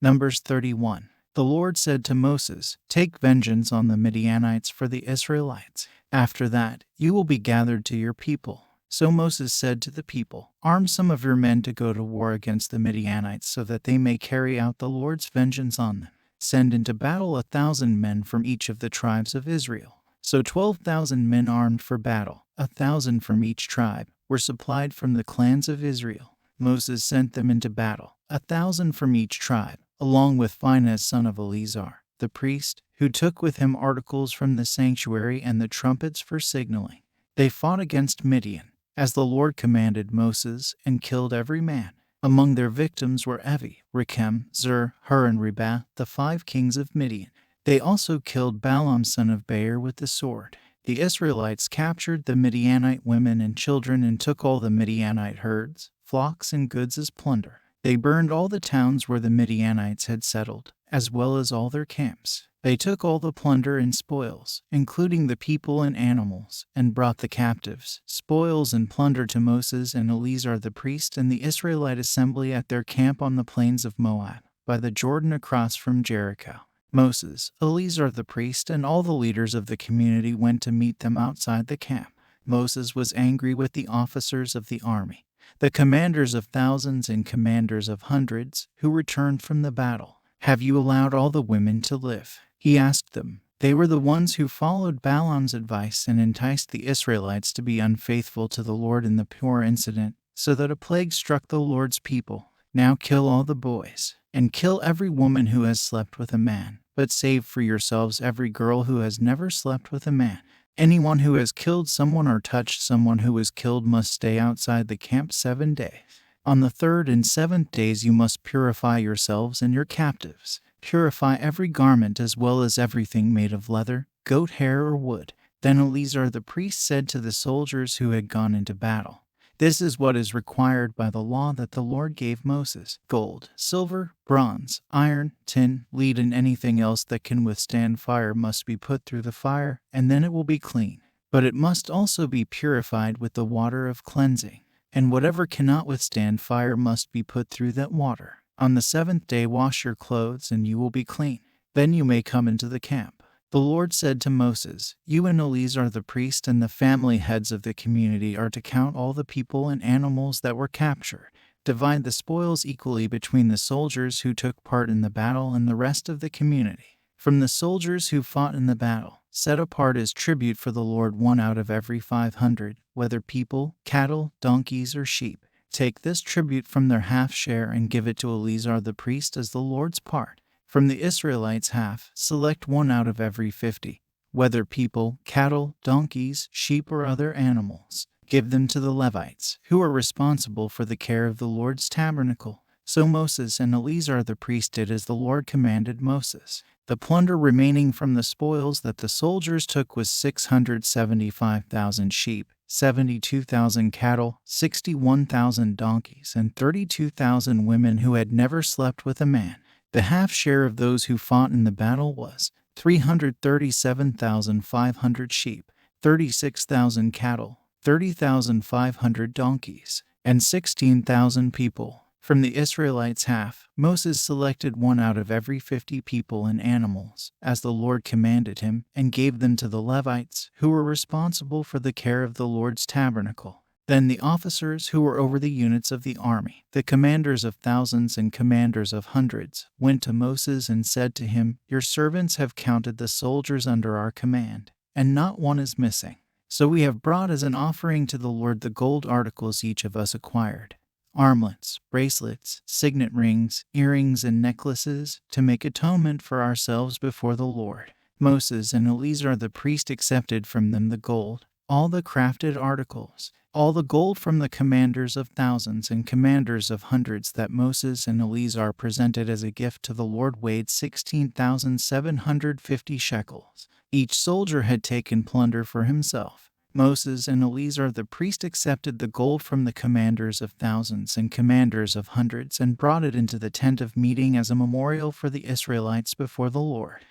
Numbers 31. The Lord said to Moses, "Take vengeance on the Midianites for the Israelites. After that, you will be gathered to your people." So Moses said to the people, "Arm some of your men to go to war against the Midianites so that they may carry out the Lord's vengeance on them. Send into battle 1,000 men from each of the tribes of Israel." So 12,000 men armed for battle, 1,000 from each tribe, were supplied from the clans of Israel. Moses sent them into battle, 1,000 from each tribe, along with Phinehas son of Eleazar, the priest, who took with him articles from the sanctuary and the trumpets for signaling. They fought against Midian, as the Lord commanded Moses, and killed every man. Among their victims were Evi, Rechem, Zur, Hur, and Reba, the 5 kings of Midian. They also killed Balaam son of Beor with the sword. The Israelites captured the Midianite women and children and took all the Midianite herds, flocks, and goods as plunder. They burned all the towns where the Midianites had settled, as well as all their camps. They took all the plunder and spoils, including the people and animals, and brought the captives, spoils and plunder to Moses and Eleazar the priest and the Israelite assembly at their camp on the plains of Moab, by the Jordan across from Jericho. Moses, Eleazar the priest, and all the leaders of the community went to meet them outside the camp. Moses was angry with the officers of the army, the commanders of thousands and commanders of hundreds, who returned from the battle. "Have you allowed all the women to live?" he asked them. They were the ones who followed Balaam's advice and enticed the Israelites to be unfaithful to the Lord in the Peor incident, so that a plague struck the Lord's people. "Now kill all the boys, and kill every woman who has slept with a man, but save for yourselves every girl who has never slept with a man. Anyone who has killed someone or touched someone who was killed must stay outside the camp 7 days. On the 3rd and 7th days you must purify yourselves and your captives. Purify every garment as well as everything made of leather, goat hair, or wood." Then Eleazar the priest said to the soldiers who had gone into battle, "This is what is required by the law that the Lord gave Moses: gold, silver, bronze, iron, tin, lead, and anything else that can withstand fire must be put through the fire, and then it will be clean. But it must also be purified with the water of cleansing, and whatever cannot withstand fire must be put through that water. On the 7th day wash your clothes, and you will be clean. Then you may come into the camp." The Lord said to Moses, "You and Eleazar the priest and the family heads of the community are to count all the people and animals that were captured. Divide the spoils equally between the soldiers who took part in the battle and the rest of the community. From the soldiers who fought in the battle, set apart as tribute for the Lord 1 out of every 500, whether people, cattle, donkeys, or sheep. Take this tribute from their half share and give it to Eleazar the priest as the Lord's part. From the Israelites' half, select 1 out of every 50, whether people, cattle, donkeys, sheep, or other animals. Give them to the Levites, who are responsible for the care of the Lord's tabernacle." So Moses and Eleazar the priest did as the Lord commanded Moses. The plunder remaining from the spoils that the soldiers took was 675,000 sheep, 72,000 cattle, 61,000 donkeys, and 32,000 women who had never slept with a man. The half share of those who fought in the battle was 337,500 sheep, 36,000 cattle, 30,500 donkeys, and 16,000 people. From the Israelites' half, Moses selected 1 out of every 50 people and animals, as the Lord commanded him, and gave them to the Levites, who were responsible for the care of the Lord's tabernacle. Then the officers who were over the units of the army, the commanders of thousands and commanders of hundreds, went to Moses and said to him, "Your servants have counted the soldiers under our command, and not one is missing. So we have brought as an offering to the Lord the gold articles each of us acquired: armlets, bracelets, signet rings, earrings, and necklaces, to make atonement for ourselves before the Lord." Moses and Eleazar the priest accepted from them the gold, all the crafted articles, all the gold from the commanders of thousands and commanders of hundreds that Moses and Eleazar presented as a gift to the Lord weighed 16,750 shekels. Each soldier had taken plunder for himself. Moses and Eleazar the priest accepted the gold from the commanders of thousands and commanders of hundreds and brought it into the tent of meeting as a memorial for the Israelites before the Lord.